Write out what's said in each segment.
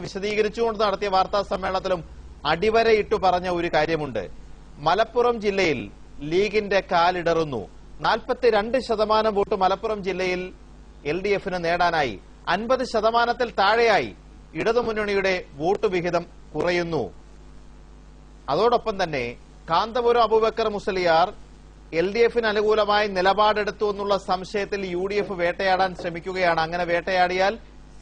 വിശദീകരിച്ചുകൊണ്ട് നടത്തിയ വാർത്താ സമ്മേളനത്തിലും അടിവരയിട്ടു പറഞ്ഞ ഒരു കാര്യമുണ്ട്. മലപ്പുറം ജില്ലയിൽ ലീഗിന്റെ കാലിടറുന്നു. 42% വോട്ട് മലപ്പുറം ജില്ലയിൽ LDF-ന് നേടാനായി. 50%-ത്തിൽ താഴെയായി ഇടതുമുന്നണിയുടെ വോട്ട് വിഹിതം കുറയുന്നു. അതോടൊപ്പം തന്നെ കാന്തപുരം അബൂബക്കർ മുസ്ലിയാർ LDF-ന് അനുകൂലമായി നിലപാടെടുത്തു എന്നുള്ള സംശയത്തിൽ UDF വേട്ടയാടാൻ ശ്രമിക്കുകയാണ്. അങ്ങനെ വേട്ടയാടിയാൽ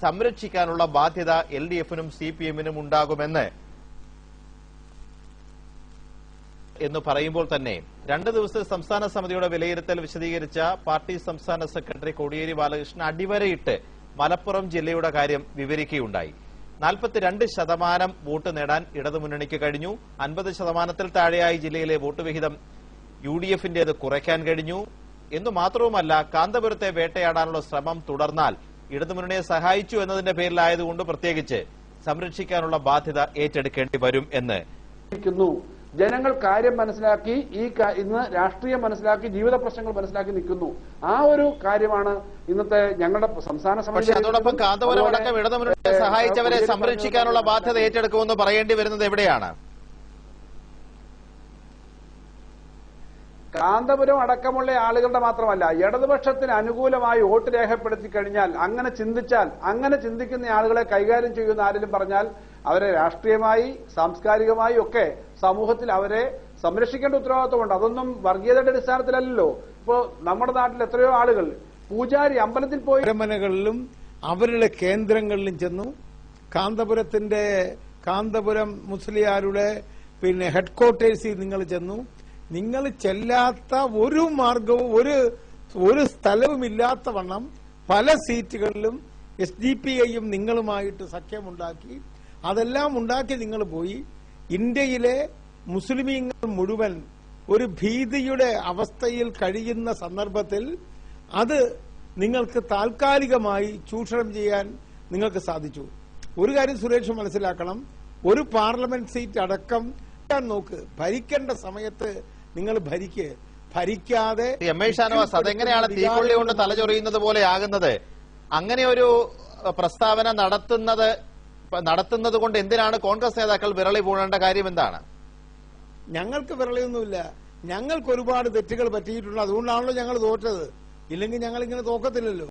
സംരക്ഷിക്കാനുള്ള ബാധ്യത LDF-നും CPM-നും ഉണ്ടാകുമെന്ന് പറയുമ്പോൾ തന്നെ 2 ദിവസത്തെ സംസ്ഥാന സമിതിയുടെ വിലയിരുത്തൽ വിശദീകരിച്ച പാർട്ടി സംസ്ഥാന സെക്രട്ടറി കോടിയേരി ബാലകൃഷ്ണൻ അടിവരയിട്ട് മലപ്പുറം ജില്ലയുടെ കാര്യം വിവരിക്കുകയുണ്ടായി. 42% വോട്ട് നേടാൻ ഇടതുമുന്നണിക്ക് കഴിഞ്ഞു. 50%-ത്തിൽ താഴെയായി ജില്ലയിലെ വോട്ട് വിഹിതം UDF-ന്റേത് കുറയ്ക്കാൻ കഴിഞ്ഞു എന്നു മാത്രവുമല്ല, കാന്തപുരത്തെ വേട്ടയാടാനുള്ള ശ്രമം തുടർന്നാൽ ഇടതുമുന്നണിയെ സഹായിച്ചു എന്നതിന്റെ പേരിലായതുകൊണ്ട് പ്രത്യേകിച്ച് സംരക്ഷിക്കാനുള്ള ബാധ്യത ഏറ്റെടുക്കേണ്ടി വരും എന്ന് ജനങ്ങൾ കാര്യം മനസ്സിലാക്കി ഇന്ന് രാഷ്ട്രീയം മനസ്സിലാക്കി ജീവിത പ്രശ്നങ്ങൾ മനസ്സിലാക്കി നിൽക്കുന്നു. ആ ഒരു കാര്യമാണ് ഇന്നത്തെ ഞങ്ങളുടെ സംസ്ഥാന സമിതി. പക്ഷേ അതോടൊപ്പം കാന്തപുരം അടക്കം ഇടതുമുന്നണിയെ സഹായിച്ചവരെ സംരക്ഷിക്കാനുള്ള ബാധ്യത ഏറ്റെടുക്കുമെന്ന് പറയേണ്ടി വരുന്നത് എവിടെയാണ്? കാന്തപുരം അടക്കമുള്ള ആളുകളുടെ മാത്രമല്ല, ഇടതുപക്ഷത്തിന് അനുകൂലമായി വോട്ട് രേഖപ്പെടുത്തി കഴിഞ്ഞാൽ, അങ്ങനെ ചിന്തിച്ചാൽ, അങ്ങനെ ചിന്തിക്കുന്ന ആളുകളെ കൈകാര്യം ചെയ്യുന്ന ആരെങ്കിലും പറഞ്ഞാൽ അവരെ രാഷ്ട്രീയമായി സാംസ്കാരികമായി ഒക്കെ സമൂഹത്തിൽ അവരെ സംരക്ഷിക്കേണ്ട ഉത്തരവാദിത്വമുണ്ട്. അതൊന്നും വർഗീയതയുടെ അടിസ്ഥാനത്തിലല്ലോ. ഇപ്പോ നമ്മുടെ നാട്ടിൽ എത്രയോ ആളുകൾ പൂജാരി അമ്പലത്തിൽ പോയി അരമനകളിലും അവരുടെ കേന്ദ്രങ്ങളിലും ചെന്നു. കാന്തപുരം മുസ്ലിയാരുടെ ഹെഡ്ക്വാർട്ടേഴ്സിൽ നിങ്ങൾ ചെന്നു. നിങ്ങൾ ചെല്ലാത്ത ഒരു മാർഗവും ഒരു സ്ഥലവുമില്ലാത്ത വണ്ണം പല സീറ്റുകളിലും SDPI-യും നിങ്ങളുമായിട്ട് സഖ്യമുണ്ടാക്കി. അതെല്ലാം ഉണ്ടാക്കി നിങ്ങൾ പോയി. ഇന്ത്യയിലെ മുസ്ലിമീങ്ങൾ മുഴുവൻ ഒരു ഭീതിയുടെ അവസ്ഥയിൽ കഴിയുന്ന സന്ദർഭത്തിൽ അത് നിങ്ങൾക്ക് താൽക്കാലികമായി ചൂഷണം ചെയ്യാൻ നിങ്ങൾക്ക് സാധിച്ചു. ഒരു കാര്യം സുരേഷ് മനസ്സിലാക്കണം, ഒരു പാർലമെന്റ് സീറ്റ് അടക്കം നോക്ക്. ഭരിക്കേണ്ട സമയത്ത് നിങ്ങൾ ഭരിക്കാതെ ഷാനവാസ്, അതെങ്ങനെയാണ് തീക്കൊള്ളി കൊണ്ട് തലചൊറിയുന്നത് പോലെ ആകുന്നത്? അങ്ങനെ ഒരു പ്രസ്താവന നടത്തുന്നത് കൊണ്ട് എന്തിനാണ് കോൺഗ്രസ് നേതാക്കൾ വിരളി പൂണേണ്ട കാര്യം എന്താണ്? ഞങ്ങൾക്ക് വിരളിയൊന്നുമില്ല. ഞങ്ങൾക്ക് ഒരുപാട് തെറ്റുകൾ പറ്റിയിട്ടുണ്ട്. അതുകൊണ്ടാണല്ലോ ഞങ്ങൾ തോറ്റത്. ഇല്ലെങ്കിൽ ഞങ്ങൾ ഇങ്ങനെ തോക്കത്തില്ലല്ലോ.